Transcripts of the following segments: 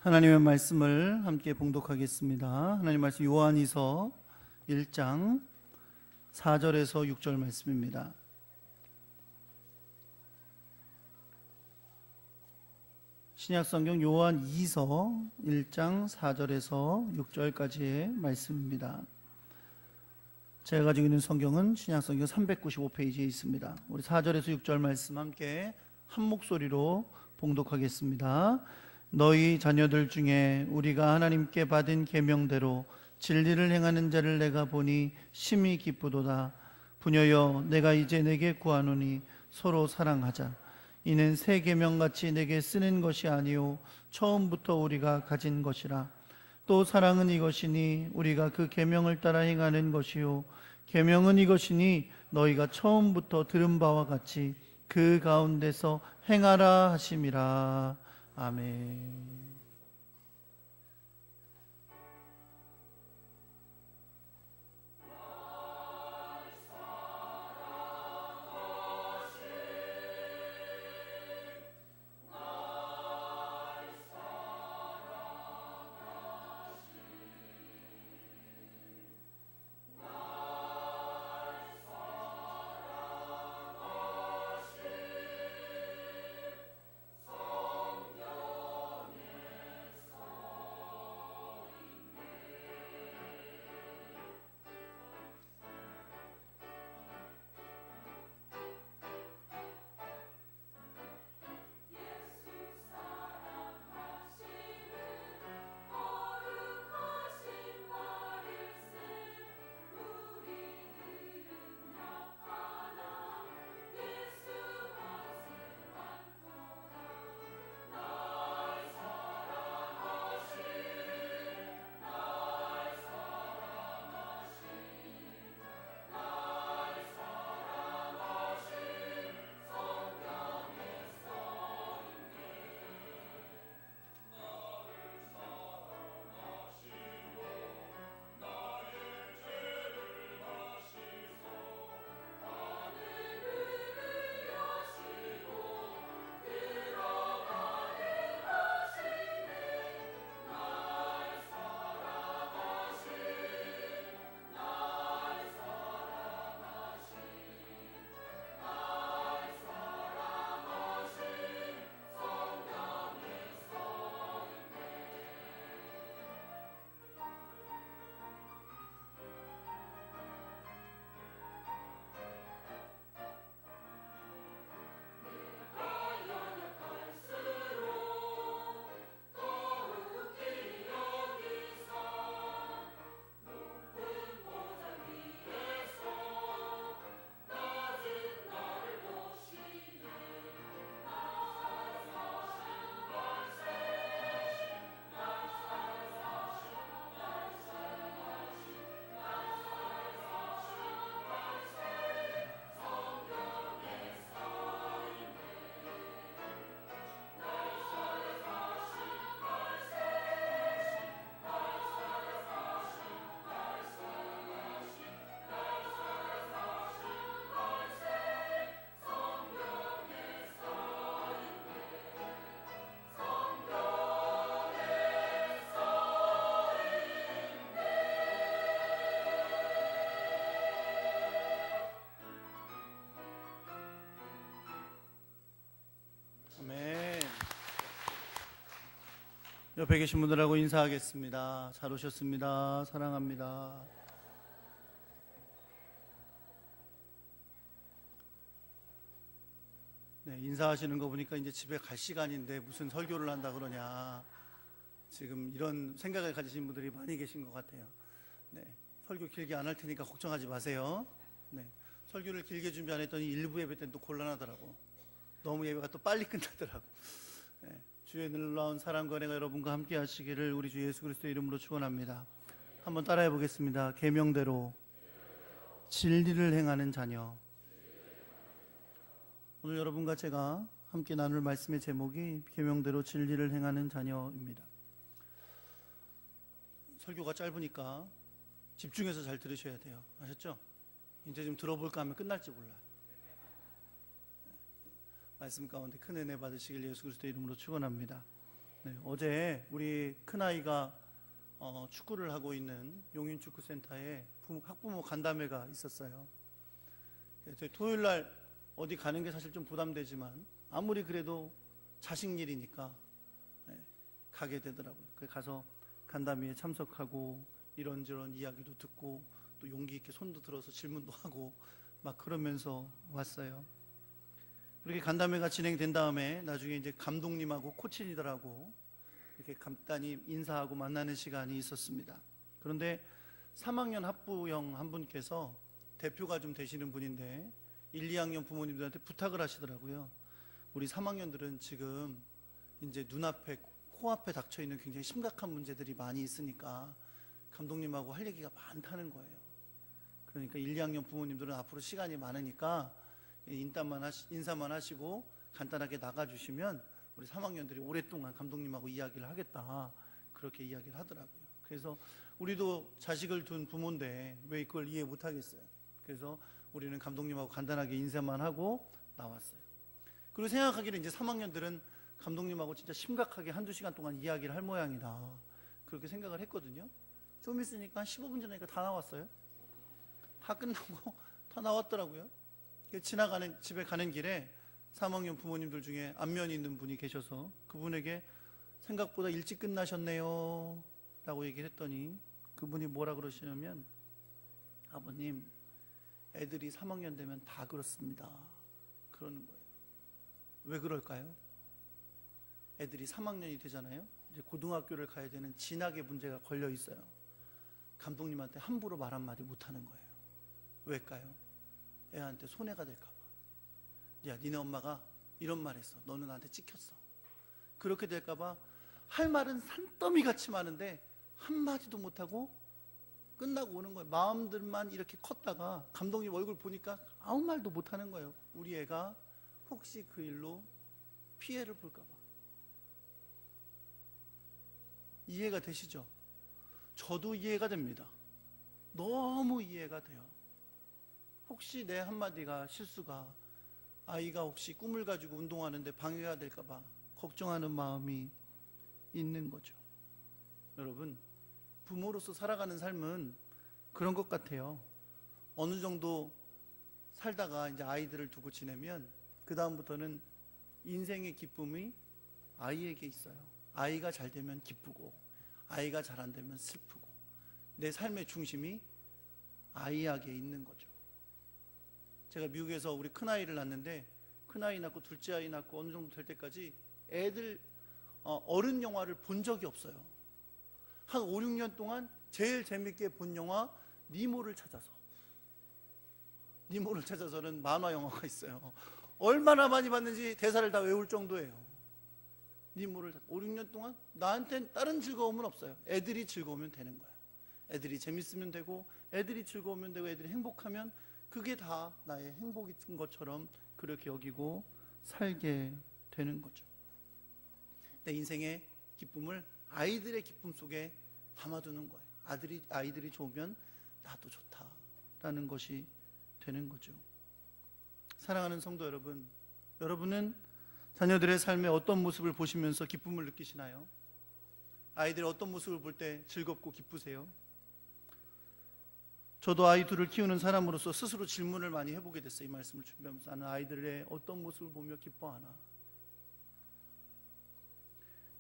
하나님의 말씀을 함께 봉독하겠습니다. 하나님 말씀 요한이서 1장 4절에서 6절 말씀입니다. 신약성경 요한 2서 1장 4절에서 6절까지의 말씀입니다. 제가 가지고 있는 성경은 신약성경 395페이지에 있습니다. 우리 4절에서 6절 말씀 함께 한 목소리로 봉독하겠습니다. 너희 자녀들 중에 우리가 하나님께 받은 계명대로 진리를 행하는 자를 내가 보니 심히 기쁘도다. 부녀여, 내가 이제 내게 구하노니 서로 사랑하자. 이는 새 계명같이 내게 쓰는 것이 아니요 처음부터 우리가 가진 것이라. 또 사랑은 이것이니 우리가 그 계명을 따라 행하는 것이요 계명은 이것이니 너희가 처음부터 들은 바와 같이 그 가운데서 행하라 하심이라. 아멘. 옆에 계신 분들하고 인사하겠습니다. 잘 오셨습니다. 사랑합니다. 네, 인사하시는 거 보니까 이제 집에 갈 시간인데 무슨 설교를 한다 그러냐, 지금 이런 생각을 가지신 분들이 많이 계신 것 같아요. 네, 설교 길게 안 할 테니까 걱정하지 마세요. 네, 설교를 길게 준비 안 했더니 일부 예배 때는 또 곤란하더라고. 너무 예배가 또 빨리 끝나더라고. 네, 주의 놀라운 사랑과 은혜가 여러분과 함께 하시기를 우리 주 예수 그리스도의 이름으로 축원합니다. 한번 따라해 보겠습니다. 계명대로 진리를 행하는 자녀. 오늘 여러분과 제가 함께 나눌 말씀의 제목이 계명대로 진리를 행하는 자녀입니다. 설교가 짧으니까 집중해서 잘 들으셔야 돼요. 아셨죠? 이제 좀 들어볼까 하면 끝날지 몰라요. 말씀 가운데 큰 은혜 받으시길 예수 그리스도의 이름으로 축원합니다. 네, 어제 우리 큰아이가 축구를 하고 있는 용인축구센터에 학부모 간담회가 있었어요. 그래서 토요일 날 어디 가는 게 사실 좀 부담되지만 아무리 그래도 자식 일이니까 가게 되더라고요. 그래서 가서 간담회에 참석하고 이런저런 이야기도 듣고 또 용기 있게 손도 들어서 질문도 하고 막 그러면서 왔어요. 그렇게 간담회가 진행된 다음에 나중에 이제 감독님하고 코치님들하고 이렇게 간단히 인사하고 만나는 시간이 있었습니다. 그런데 3학년 합부형 한 분께서 대표가 좀 되시는 분인데 1, 2학년 부모님들한테 부탁을 하시더라고요. 우리 3학년들은 지금 이제 눈앞에 코앞에 닥쳐 있는 굉장히 심각한 문제들이 많이 있으니까 감독님하고 할 얘기가 많다는 거예요. 그러니까 1, 2학년 부모님들은 앞으로 시간이 많으니까 인사만 하시고 간단하게 나가주시면 우리 3학년들이 오랫동안 감독님하고 이야기를 하겠다, 그렇게 이야기를 하더라고요. 그래서 우리도 자식을 둔 부모인데 왜 그걸 이해 못하겠어요. 그래서 우리는 감독님하고 간단하게 인사만 하고 나왔어요. 그리고 생각하기를 이제 3학년들은 감독님하고 진짜 심각하게 한두 시간 동안 이야기를 할 모양이다, 그렇게 생각을 했거든요. 좀 있으니까 한 15분 전이니까 다 나왔어요. 다 끝나고 다 나왔더라고요. 지나가는 집에 가는 길에 3학년 부모님들 중에 안면이 있는 분이 계셔서 그분에게 생각보다 일찍 끝나셨네요 라고 얘기를 했더니 그분이 뭐라 그러시냐면, 아버님, 애들이 3학년 되면 다 그렇습니다, 그러는 거예요. 왜 그럴까요? 애들이 3학년이 되잖아요. 이제 고등학교를 가야 되는 진학의 문제가 걸려 있어요. 감독님한테 함부로 말 한마디 못하는 거예요. 왜일까요? 애한테 손해가 될까 봐. 야, 니네 엄마가 이런 말 했어, 너는 나한테 찍혔어. 그렇게 될까 봐 할 말은 산더미 같이 많은데 한마디도 못하고 끝나고 오는 거예요. 마음들만 이렇게 컸다가 감독님 얼굴 보니까 아무 말도 못하는 거예요. 우리 애가 혹시 그 일로 피해를 볼까 봐. 이해가 되시죠? 저도 이해가 됩니다. 너무 이해가 돼요. 혹시 내 한마디가 실수가 아이가 혹시 꿈을 가지고 운동하는데 방해가 될까 봐 걱정하는 마음이 있는 거죠. 여러분, 부모로서 살아가는 삶은 그런 것 같아요. 어느 정도 살다가 이제 아이들을 두고 지내면 그 다음부터는 인생의 기쁨이 아이에게 있어요. 아이가 잘 되면 기쁘고 아이가 잘 안 되면 슬프고, 내 삶의 중심이 아이에게 있는 거죠. 제가 미국에서 우리 큰아이를 낳는데 큰아이 낳고 둘째 아이 낳고 어느 정도 될 때까지 애들 어른 영화를 본 적이 없어요. 한 5, 6년 동안 제일 재밌게 본 영화 니모를 찾아서. 니모를 찾아서는 만화 영화가 있어요. 얼마나 많이 봤는지 대사를 다 외울 정도예요. 니모를 5, 6년 동안 나한텐 다른 즐거움은 없어요. 애들이 즐거우면 되는 거야. 애들이 재밌으면 되고 애들이 즐거우면 되고 애들이 행복하면 그게 다 나의 행복인 것처럼 그렇게 여기고 살게 되는 거죠. 내 인생의 기쁨을 아이들의 기쁨 속에 담아두는 거예요. 아이들이 좋으면 나도 좋다라는 것이 되는 거죠. 사랑하는 성도 여러분, 여러분은 자녀들의 삶의 어떤 모습을 보시면서 기쁨을 느끼시나요? 아이들의 어떤 모습을 볼 때 즐겁고 기쁘세요? 저도 아이 둘을 키우는 사람으로서 스스로 질문을 많이 해보게 됐어요. 이 말씀을 준비하면서 나는 아이들의 어떤 모습을 보며 기뻐하나.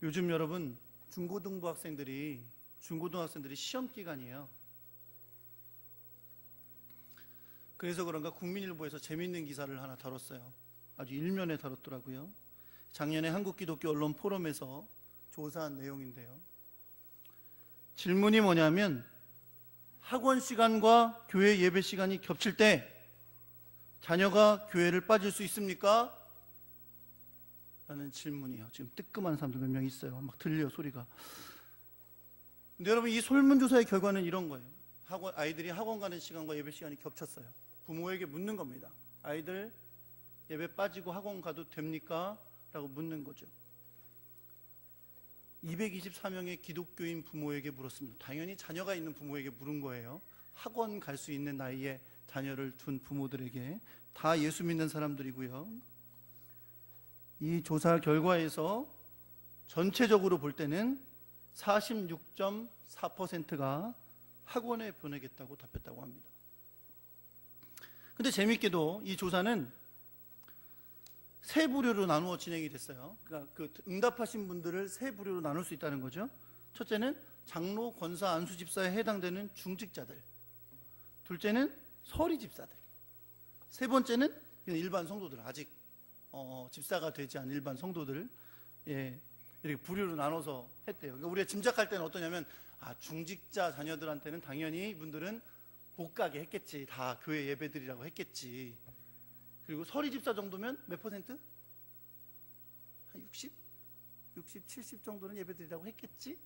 요즘 여러분 중고등학생들이 시험 기간이에요. 그래서 그런가 국민일보에서 재미있는 기사를 하나 다뤘어요. 아주 일면에 다뤘더라고요. 작년에 한국기독교 언론 포럼에서 조사한 내용인데요. 질문이 뭐냐면, 학원 시간과 교회 예배 시간이 겹칠 때 자녀가 교회를 빠질 수 있습니까? 라는 질문이에요. 지금 뜨끔한 사람들 몇 명 있어요. 막 들려요, 소리가. 근데 여러분, 이 설문조사의 결과는 이런 거예요. 아이들이 학원 가는 시간과 예배 시간이 겹쳤어요. 부모에게 묻는 겁니다. 아이들 예배 빠지고 학원 가도 됩니까? 라고 묻는 거죠. 224명의 기독교인 부모에게 물었습니다. 당연히 자녀가 있는 부모에게 물은 거예요. 학원 갈 수 있는 나이에 자녀를 둔 부모들에게. 다 예수 믿는 사람들이고요. 이 조사 결과에서 전체적으로 볼 때는 46.4%가 학원에 보내겠다고 답했다고 합니다. 근데 재밌게도 이 조사는 세 부류로 나누어 진행이 됐어요. 그러니까 그 응답하신 분들을 세 부류로 나눌 수 있다는 거죠. 첫째는 장로, 권사, 안수 집사에 해당되는 중직자들. 둘째는 서리 집사들. 세 번째는 일반 성도들, 아직 집사가 되지 않은 일반 성도들. 이렇게 부류로 나눠서 했대요. 그러니까 우리가 짐작할 때는 어떠냐면, 중직자 자녀들한테는 당연히 이분들은 못 가게 했겠지. 다 교회 예배드리라고 했겠지. 그리고 서리 집사 정도면 몇 퍼센트? 한 60? 70 정도는 예배드리라고 했겠지?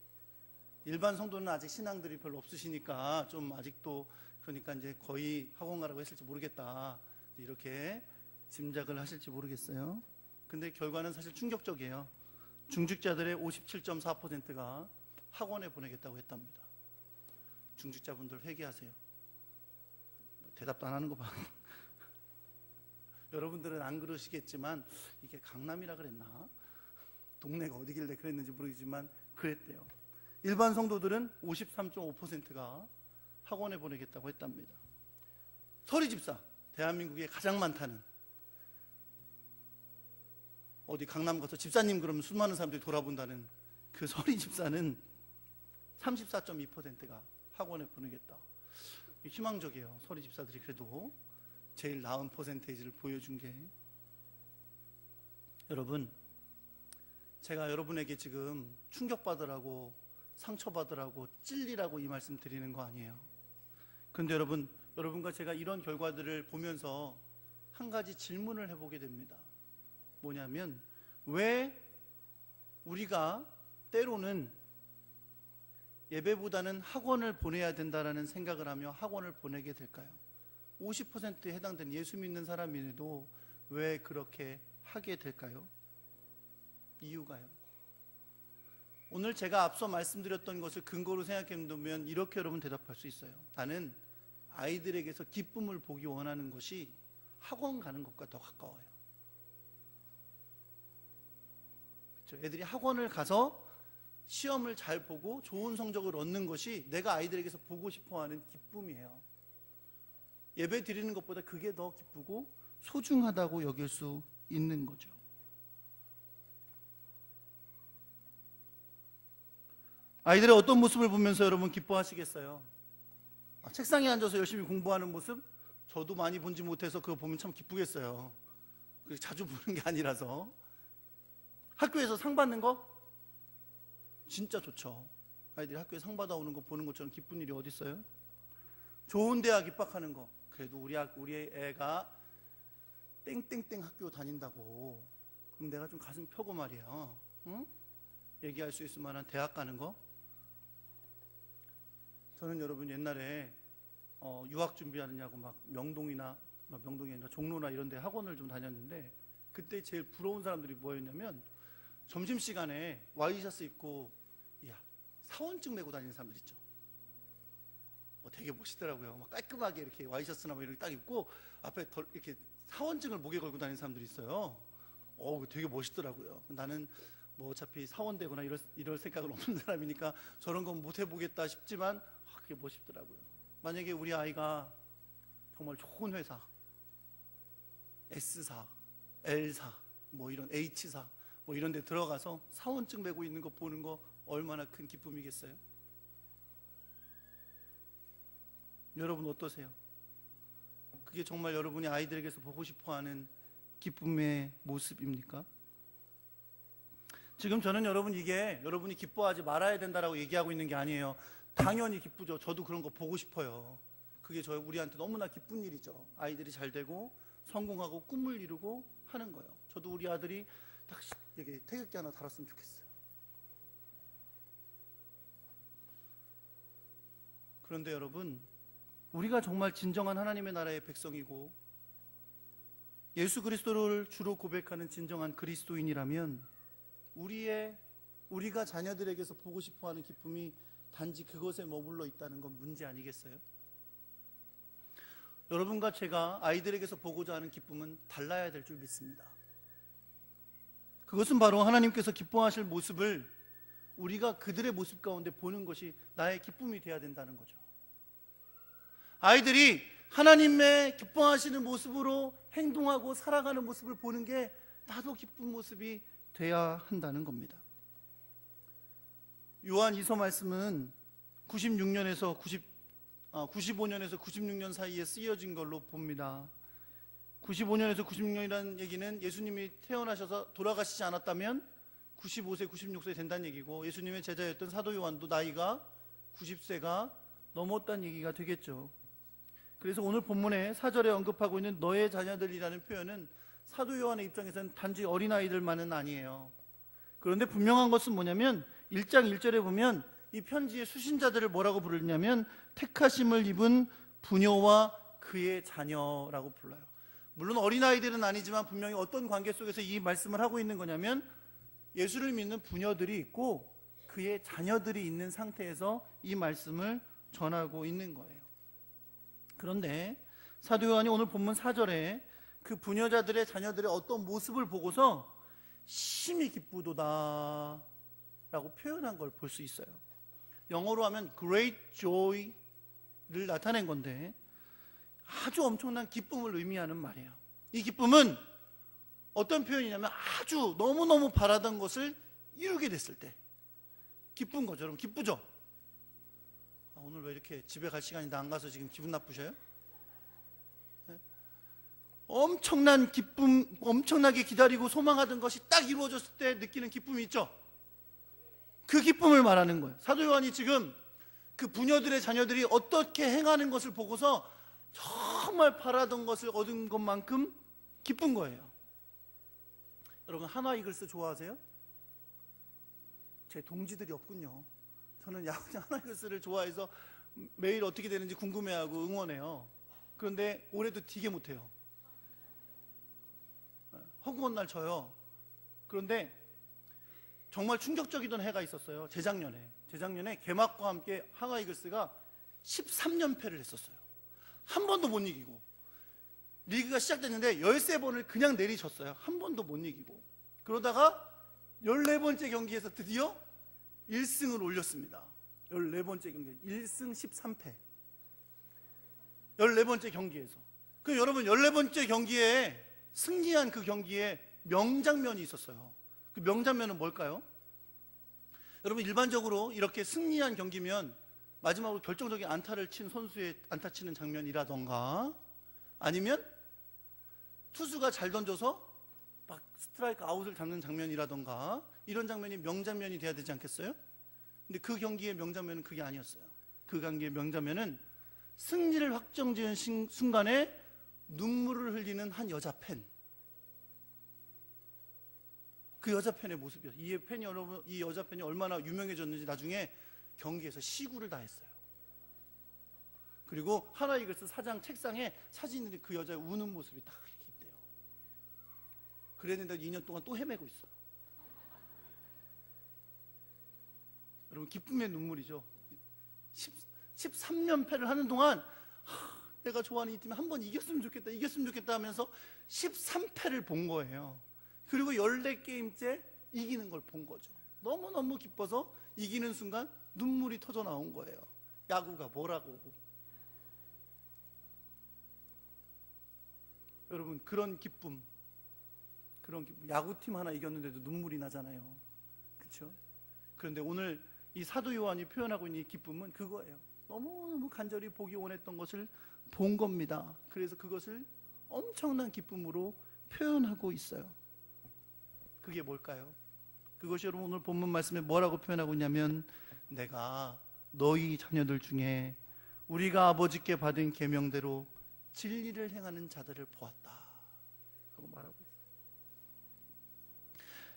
일반 성도는 아직 신앙들이 별로 없으시니까 좀 아직도, 그러니까 이제 거의 학원 가라고 했을지 모르겠다. 이렇게 짐작을 하실지 모르겠어요. 근데 결과는 사실 충격적이에요. 중직자들의 57.4%가 학원에 보내겠다고 했답니다. 중직자분들 회개하세요. 대답도 안 하는 거 봐. 여러분들은 안 그러시겠지만 이게 강남이라 그랬나? 동네가 어디길래 그랬는지 모르겠지만 그랬대요. 일반 성도들은 53.5%가 학원에 보내겠다고 했답니다. 서리 집사, 대한민국에 가장 많다는, 어디 강남 가서 집사님 그러면 수많은 사람들이 돌아본다는 그 서리 집사는 34.2%가 학원에 보내겠다. 희망적이에요. 서리 집사들이 그래도 제일 나은 퍼센테이지를 보여준 게. 여러분, 제가 여러분에게 지금 충격받으라고, 상처받으라고, 찔리라고 이 말씀 드리는 거 아니에요. 근데 여러분과 제가 이런 결과들을 보면서 한 가지 질문을 해보게 됩니다. 뭐냐면, 왜 우리가 때로는 예배보다는 학원을 보내야 된다라는 생각을 하며 학원을 보내게 될까요? 50%에 해당되는 예수 믿는 사람인데도 왜 그렇게 하게 될까요? 이유가요. 오늘 제가 앞서 말씀드렸던 것을 근거로 생각해 보면 이렇게 여러분 대답할 수 있어요. 나는 아이들에게서 기쁨을 보기 원하는 것이 학원 가는 것과 더 가까워요. 그렇죠? 애들이 학원을 가서 시험을 잘 보고 좋은 성적을 얻는 것이 내가 아이들에게서 보고 싶어하는 기쁨이에요. 예배 드리는 것보다 그게 더 기쁘고 소중하다고 여길 수 있는 거죠. 아이들의 어떤 모습을 보면서 여러분 기뻐하시겠어요? 책상에 앉아서 열심히 공부하는 모습? 저도 많이 본지 못해서 그거 보면 참 기쁘겠어요. 자주 보는 게 아니라서. 학교에서 상 받는 거? 진짜 좋죠. 아이들이 학교에 상 받아오는 거 보는 것처럼 기쁜 일이 어디 있어요? 좋은 대학 입학하는 거. 그래도 우리 애가 땡땡땡 학교 다닌다고, 그럼 내가 좀 가슴 펴고 말이야, 응? 얘기할 수 있을 만한 대학 가는 거. 저는 여러분 옛날에 유학 준비하느냐고 막 명동이 아니라 종로나 이런 데 학원을 좀 다녔는데, 그때 제일 부러운 사람들이 뭐였냐면 점심시간에 와이셔츠 입고 사원증 메고 다니는 사람들 있죠. 되게 멋있더라고요. 막 깔끔하게 이렇게 와이셔츠나 뭐 이렇게 딱 입고 앞에 이렇게 사원증을 목에 걸고 다니는 사람들이 있어요. 되게 멋있더라고요. 나는 뭐 어차피 사원되거나 이럴 생각은 없는 사람이니까 저런 건 못 해보겠다 싶지만 그게 멋있더라고요. 만약에 우리 아이가 정말 좋은 회사, S사, L사, 뭐 이런 H사 뭐 이런 데 들어가서 사원증 메고 있는 거 보는 거 얼마나 큰 기쁨이겠어요? 여러분 어떠세요? 그게 정말 여러분이 아이들에게서 보고 싶어하는 기쁨의 모습입니까? 지금 저는 이게 여러분이 기뻐하지 말아야 된다라고 얘기하고 있는 게 아니에요. 당연히 기쁘죠. 저도 그런 거 보고 싶어요. 그게 우리한테 너무나 기쁜 일이죠. 아이들이 잘 되고 성공하고 꿈을 이루고 하는 거예요. 저도 우리 아들이 딱 이렇게 태극기 하나 달았으면 좋겠어요. 그런데 여러분, 우리가 정말 진정한 하나님의 나라의 백성이고 예수 그리스도를 주로 고백하는 진정한 그리스도인이라면 우리가 자녀들에게서 보고 싶어하는 기쁨이 단지 그것에 머물러 있다는 건 문제 아니겠어요? 여러분과 제가 아이들에게서 보고자 하는 기쁨은 달라야 될 줄 믿습니다. 그것은 바로 하나님께서 기뻐하실 모습을 우리가 그들의 모습 가운데 보는 것이 나의 기쁨이 되어야 된다는 거죠. 아이들이 하나님의 기뻐하시는 모습으로 행동하고 살아가는 모습을 보는 게 나도 기쁜 모습이 돼야 한다는 겁니다. 요한 이서 말씀은 95년에서 96년 사이에 쓰여진 걸로 봅니다. 95년에서 96년이라는 얘기는 예수님이 태어나셔서 돌아가시지 않았다면 95세, 96세 된다는 얘기고, 예수님의 제자였던 사도 요한도 나이가 90세가 넘었다는 얘기가 되겠죠. 그래서 오늘 본문에 4절에 언급하고 있는 너의 자녀들이라는 표현은 사도 요한의 입장에서는 단지 어린아이들만은 아니에요. 그런데 분명한 것은 뭐냐면 1장 1절에 보면 이 편지의 수신자들을 뭐라고 부르냐면 택하심을 입은 부녀와 그의 자녀라고 불러요. 물론 어린아이들은 아니지만 분명히 어떤 관계 속에서 이 말씀을 하고 있는 거냐면 예수를 믿는 부녀들이 있고 그의 자녀들이 있는 상태에서 이 말씀을 전하고 있는 거예요. 그런데 사도 요한이 오늘 본문 4절에 그 부녀자들의 자녀들의 어떤 모습을 보고서 심히 기쁘도다 라고 표현한 걸 볼 수 있어요. 영어로 하면 great joy를 나타낸 건데 아주 엄청난 기쁨을 의미하는 말이에요. 이 기쁨은 어떤 표현이냐면 아주 너무너무 바라던 것을 이루게 됐을 때 기쁜 거죠. 여러분 기쁘죠? 오늘 왜 이렇게 집에 갈 시간인데 안 가서 지금 기분 나쁘셔요? 네? 엄청난 기쁨, 엄청나게 기다리고 소망하던 것이 딱 이루어졌을 때 느끼는 기쁨이 있죠? 그 기쁨을 말하는 거예요. 사도 요한이 지금 그 부녀들의 자녀들이 어떻게 행하는 것을 보고서 정말 바라던 것을 얻은 것만큼 기쁜 거예요. 여러분 한화 이글스 좋아하세요? 제 동지들이 없군요. 저는 야구장 한화 이글스를 좋아해서 매일 어떻게 되는지 궁금해하고 응원해요. 그런데 올해도 되게 못해요. 허구한 날 져요. 그런데 정말 충격적이던 해가 있었어요. 재작년에 개막과 함께 한화 이글스가 13연패를 했었어요. 한 번도 못 이기고 리그가 시작됐는데 13번을 그냥 내리쳤어요. 한 번도 못 이기고 그러다가 14번째 경기에서 드디어 1승을 올렸습니다. 14번째 경기 1승 13패 14번째 경기에서. 그 여러분 14번째 경기에 승리한 그 경기에 명장면이 있었어요. 그 명장면은 뭘까요? 여러분 일반적으로 이렇게 승리한 경기면 마지막으로 결정적인 안타를 친 선수의 안타 치는 장면이라던가 아니면 투수가 잘 던져서 막 스트라이크 아웃을 잡는 장면이라던가 이런 장면이 명장면이 돼야 되지 않겠어요? 근데 그 경기의 명장면은 그게 아니었어요. 그 경기의 명장면은 승리를 확정지은 순간에 눈물을 흘리는 한 여자 팬. 그 여자 팬의 모습이었어요. 이 여자 팬이 얼마나 유명해졌는지 나중에 경기에서 시구를 다 했어요. 그리고 한화 이글스 사장 책상에 사진이 그 여자의 우는 모습이 딱 이렇게 있대요. 그랬는데 2년 동안 또 헤매고 있어요. 여러분 기쁨의 눈물이죠. 13연패를 하는 동안 내가 좋아하는 이 팀이 한번 이겼으면 좋겠다 하면서 13패를 본 거예요. 그리고 14게임째 이기는 걸 본 거죠. 너무너무 기뻐서 이기는 순간 눈물이 터져 나온 거예요. 야구가 뭐라고. 여러분 그런 기쁨, 야구팀 하나 이겼는데도 눈물이 나잖아요. 그렇죠? 그런데 오늘 이 사도 요한이 표현하고 있는 이 기쁨은 그거예요. 너무너무 간절히 보기 원했던 것을 본 겁니다. 그래서 그것을 엄청난 기쁨으로 표현하고 있어요. 그게 뭘까요? 그것이 여러분 오늘 본문 말씀에 뭐라고 표현하고 있냐면 내가 너희 자녀들 중에 우리가 아버지께 받은 계명대로 진리를 행하는 자들을 보았다 하고 말하고 있어요.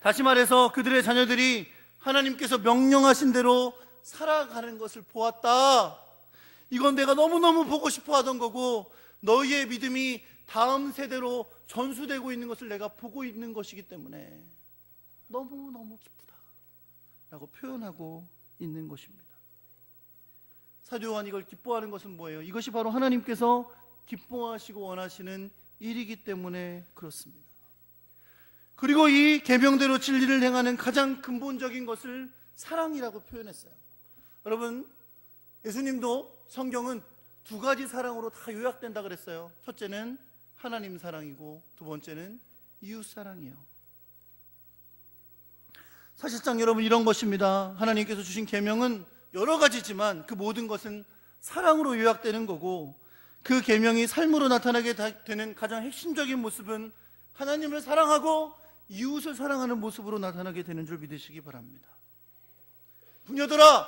다시 말해서 그들의 자녀들이 하나님께서 명령하신 대로 살아가는 것을 보았다. 이건 내가 너무너무 보고 싶어 하던 거고 너희의 믿음이 다음 세대로 전수되고 있는 것을 내가 보고 있는 것이기 때문에 너무너무 기쁘다 라고 표현하고 있는 것입니다. 사도 요한이 이걸 기뻐하는 것은 뭐예요? 이것이 바로 하나님께서 기뻐하시고 원하시는 일이기 때문에 그렇습니다. 그리고 이 계명대로 진리를 행하는 가장 근본적인 것을 사랑이라고 표현했어요. 여러분, 예수님도 성경은 두 가지 사랑으로 다 요약된다 그랬어요. 첫째는 하나님 사랑이고 두 번째는 이웃 사랑이에요. 사실상 여러분 이런 것입니다. 하나님께서 주신 계명은 여러 가지지만 그 모든 것은 사랑으로 요약되는 거고, 그 계명이 삶으로 나타나게 되는 가장 핵심적인 모습은 하나님을 사랑하고 이웃을 사랑하는 모습으로 나타나게 되는 줄 믿으시기 바랍니다. 부녀들아,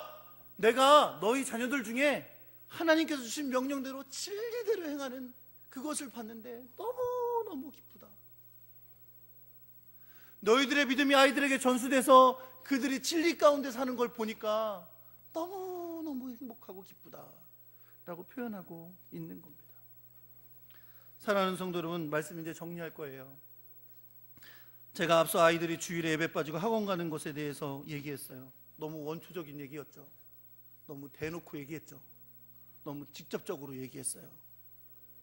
내가 너희 자녀들 중에 하나님께서 주신 명령대로 진리대로 행하는 그것을 봤는데 너무너무 기쁘다. 너희들의 믿음이 아이들에게 전수돼서 그들이 진리 가운데 사는 걸 보니까 너무너무 행복하고 기쁘다 라고 표현하고 있는 겁니다. 사랑하는 성도 여러분, 말씀 이제 정리할 거예요. 제가 앞서 아이들이 주일에 예배 빠지고 학원 가는 것에 대해서 얘기했어요. 너무 원초적인 얘기였죠. 너무 대놓고 얘기했죠. 너무 직접적으로 얘기했어요.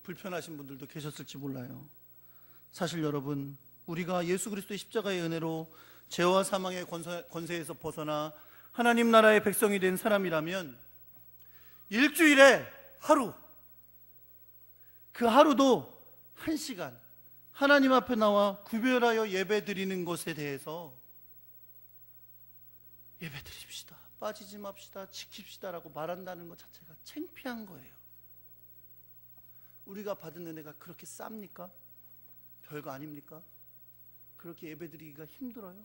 불편하신 분들도 계셨을지 몰라요. 사실 여러분, 우리가 예수 그리스도의 십자가의 은혜로 죄와 사망의 권세에서 벗어나 하나님 나라의 백성이 된 사람이라면 일주일에 하루, 그 하루도 1시간 하나님 앞에 나와 구별하여 예배 드리는 것에 대해서 예배 드립시다, 빠지지 맙시다, 지킵시다 라고 말한다는 것 자체가 창피한 거예요. 우리가 받은 은혜가 그렇게 쌉니까? 별거 아닙니까? 그렇게 예배 드리기가 힘들어요?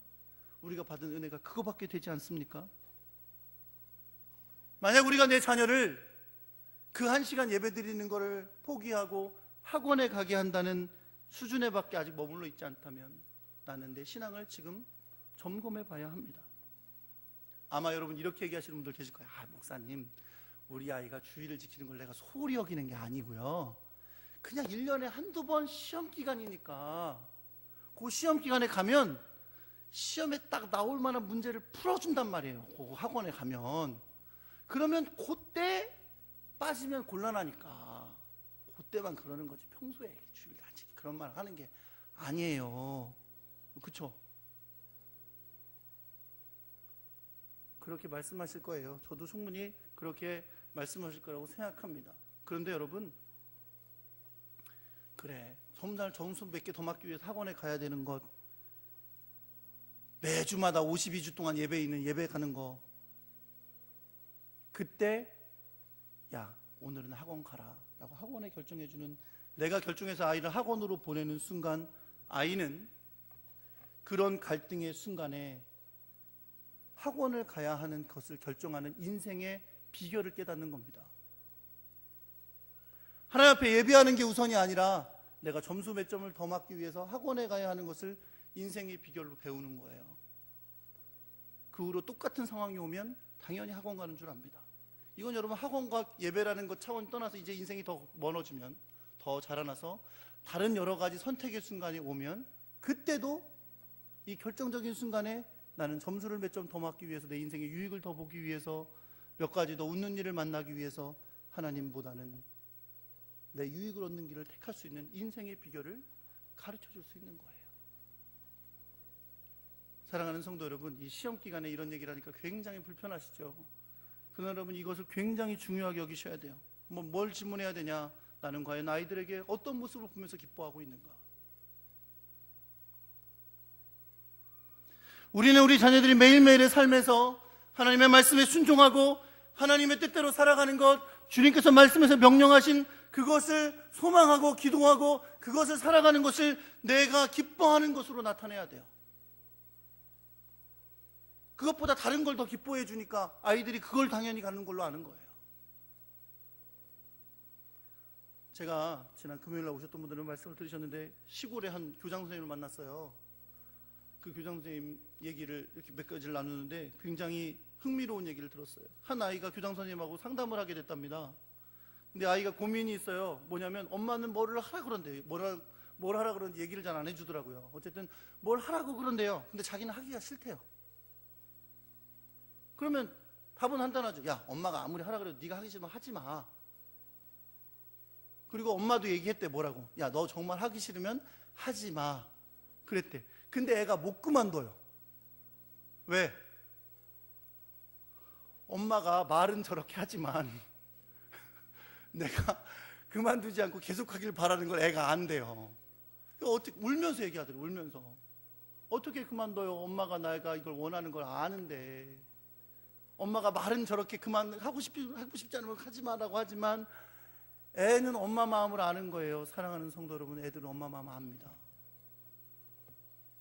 우리가 받은 은혜가 그거밖에 되지 않습니까? 만약 우리가 내 자녀를 그 1시간 예배 드리는 것을 포기하고 학원에 가게 한다는 수준에 밖에 아직 머물러 있지 않다면 나는 내 신앙을 지금 점검해 봐야 합니다. 아마 여러분 이렇게 얘기하시는 분들 계실 거예요. 목사님, 우리 아이가 주의를 지키는 걸 내가 소홀히 여기는 게 아니고요, 그냥 1년에 한두 번 시험 기간이니까 그 시험 기간에 가면 시험에 딱 나올 만한 문제를 풀어준단 말이에요. 그 학원에 가면. 그러면 그때 빠지면 곤란하니까 그때만 그러는 거지, 평소에 주일 안 지키 그런 말 하는 게 아니에요. 그렇죠? 그렇게 말씀하실 거예요. 저도 충분히 그렇게 말씀하실 거라고 생각합니다. 그런데 여러분, 그래, 정말 점수 몇 개 더 맞기 위해서 학원에 가야 되는 것, 매주마다 52주 동안 예배 있는 예배 가는 거, 그때 야 오늘은 학원 가라 라고 학원에 결정해주는, 내가 결정해서 아이를 학원으로 보내는 순간 아이는 그런 갈등의 순간에 학원을 가야 하는 것을 결정하는 인생의 비결을 깨닫는 겁니다. 하나님 앞에 예배하는 게 우선이 아니라 내가 점수 몇 점을 더 맞기 위해서 학원에 가야 하는 것을 인생의 비결로 배우는 거예요. 그 후로 똑같은 상황이 오면 당연히 학원 가는 줄 압니다. 이건 여러분 학원과 예배라는 것 차원 떠나서 이제 인생이 더 멀어지면, 더 자라나서 다른 여러 가지 선택의 순간이 오면, 그때도 이 결정적인 순간에 나는 점수를 몇 점 더 맞기 위해서, 내 인생의 유익을 더 보기 위해서, 몇 가지 더 웃는 일을 만나기 위해서 하나님보다는 내 유익을 얻는 길을 택할 수 있는 인생의 비결을 가르쳐 줄 수 있는 거예요. 사랑하는 성도 여러분, 이 시험 기간에 이런 얘기를 하니까 굉장히 불편하시죠? 그러나 여러분, 이것을 굉장히 중요하게 여기셔야 돼요. 뭘 질문해야 되냐? 나는 과연 아이들에게 어떤 모습을 보면서 기뻐하고 있는가? 우리는 우리 자녀들이 매일매일의 삶에서 하나님의 말씀에 순종하고 하나님의 뜻대로 살아가는 것, 주님께서 말씀에서 명령하신 그것을 소망하고 기도하고 그것을 살아가는 것을 내가 기뻐하는 것으로 나타내야 돼요. 그것보다 다른 걸 더 기뻐해 주니까 아이들이 그걸 당연히 가는 걸로 아는 거예요. 제가 지난 금요일날 오셨던 분들은 말씀을 들으셨는데, 시골에 한 교장 선생님을 만났어요. 그 교장 선생님 얘기를 이렇게 몇 가지를 나누는데 굉장히 흥미로운 얘기를 들었어요. 한 아이가 교장 선생님하고 상담을 하게 됐답니다. 근데 아이가 고민이 있어요. 뭐냐면 엄마는 뭐를 하라 그런대요. 뭘 하라 그런지 얘기를 잘 안 해주더라고요. 어쨌든 뭘 하라고 그런대요. 근데 자기는 하기가 싫대요. 그러면 답은 간단하죠. 야, 엄마가 아무리 하라 그래도 네가 하기 싫으면 하지 마. 그리고 엄마도 얘기했대. 뭐라고? 야, 너 정말 하기 싫으면 하지 마. 그랬대. 근데 애가 못 그만둬요. 왜? 엄마가 말은 저렇게 하지만 내가 그만두지 않고 계속하길 바라는 걸 애가 안 돼요. 어떻게 울면서 얘기하더라고요. 울면서. 어떻게 그만둬요? 엄마가 내가 이걸 원하는 걸 아는데. 엄마가 말은 저렇게 하고 싶지 않으면 하지 마라고 하지만 애는 엄마 마음을 아는 거예요. 사랑하는 성도 여러분, 애들은 엄마 마음 압니다.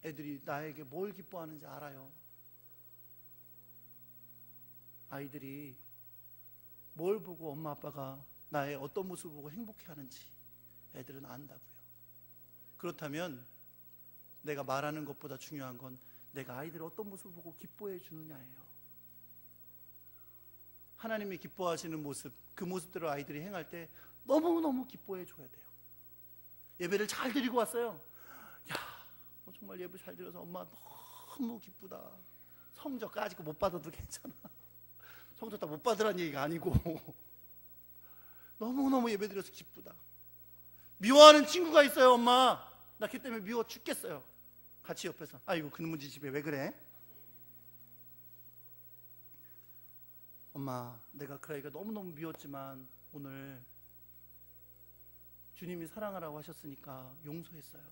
애들이 나에게 뭘 기뻐하는지 알아요. 아이들이 뭘 보고 엄마 아빠가 나의 어떤 모습을 보고 행복해하는지 애들은 안다고요. 그렇다면 내가 말하는 것보다 중요한 건 내가 아이들이 어떤 모습을 보고 기뻐해 주느냐예요. 하나님이 기뻐하시는 모습, 그 모습대로 아이들이 행할 때 너무너무 기뻐해 줘야 돼요. 예배를 잘 드리고 왔어요. 야, 너 정말 예배 잘 드려서 엄마 너무 기쁘다. 성적 아직 못 받아도 괜찮아. 성적 다 못 받으라는 얘기가 아니고 너무너무 예배 드려서 기쁘다. 미워하는 친구가 있어요. 엄마 나 걔 때문에 미워 죽겠어요. 같이 옆에서 아이고 그놈의 집에 왜 그래? 엄마 내가 그 아이가 너무너무 미웠지만 오늘 주님이 사랑하라고 하셨으니까 용서했어요.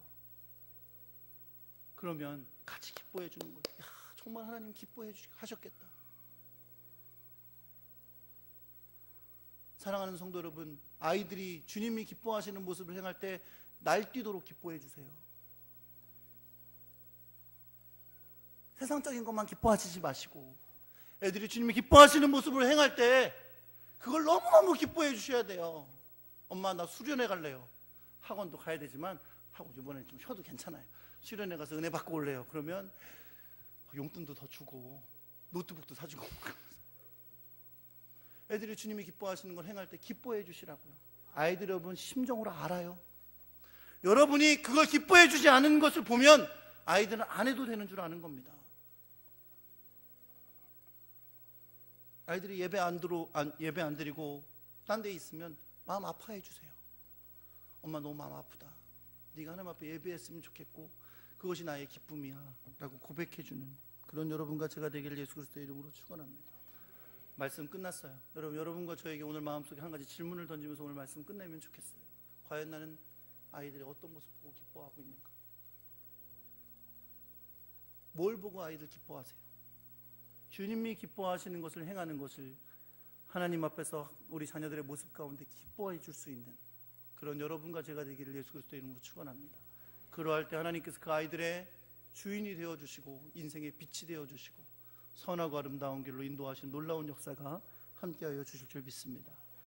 그러면 같이 기뻐해 주는 거예요. 야, 정말 하나님 기뻐해 하셨겠다. 사랑하는 성도 여러분, 아이들이 주님이 기뻐하시는 모습을 행할 때 날뛰도록 기뻐해 주세요. 세상적인 것만 기뻐하시지 마시고 애들이 주님이 기뻐하시는 모습을 행할 때 그걸 너무너무 기뻐해 주셔야 돼요. 엄마 나 수련회 갈래요. 학원도 가야 되지만 학원 이번엔 좀 쉬어도 괜찮아요. 수련회 가서 은혜 받고 올래요. 그러면 용돈도 더 주고 노트북도 사주고 애들이 주님이 기뻐하시는 걸 행할 때 기뻐해 주시라고요. 아이들 여러분 심정으로 알아요. 여러분이 그걸 기뻐해 주지 않은 것을 보면 아이들은 안 해도 되는 줄 아는 겁니다. 아이들이 예배 안 드리고 딴 데 있으면 마음 아파해 주세요. 엄마 너무 마음 아프다. 네가 하나님 앞에 예배했으면 좋겠고 그것이 나의 기쁨이야 라고 고백해 주는 그런 여러분과 제가 되기를 예수 그리스도의 이름으로 축원합니다. 말씀 끝났어요. 여러분과 저에게 오늘 마음속에 한 가지 질문을 던지면서 오늘 말씀 끝내면 좋겠어요. 과연 나는 아이들이 어떤 모습 보고 기뻐하고 있는가? 뭘 보고 아이들 기뻐하세요? 주님이 기뻐하시는 것을 행하는 것을 하나님 앞에서 우리 자녀들의 모습 가운데 기뻐해 줄 수 있는 그런 여러분과 제가 되기를 예수 그리스도의 이름으로 축원합니다. 그러할 때 하나님께서 그 아이들의 주인이 되어주시고 인생의 빛이 되어주시고 선하고 아름다운 길로 인도하신 놀라운 역사가 함께하여 주실 줄 믿습니다.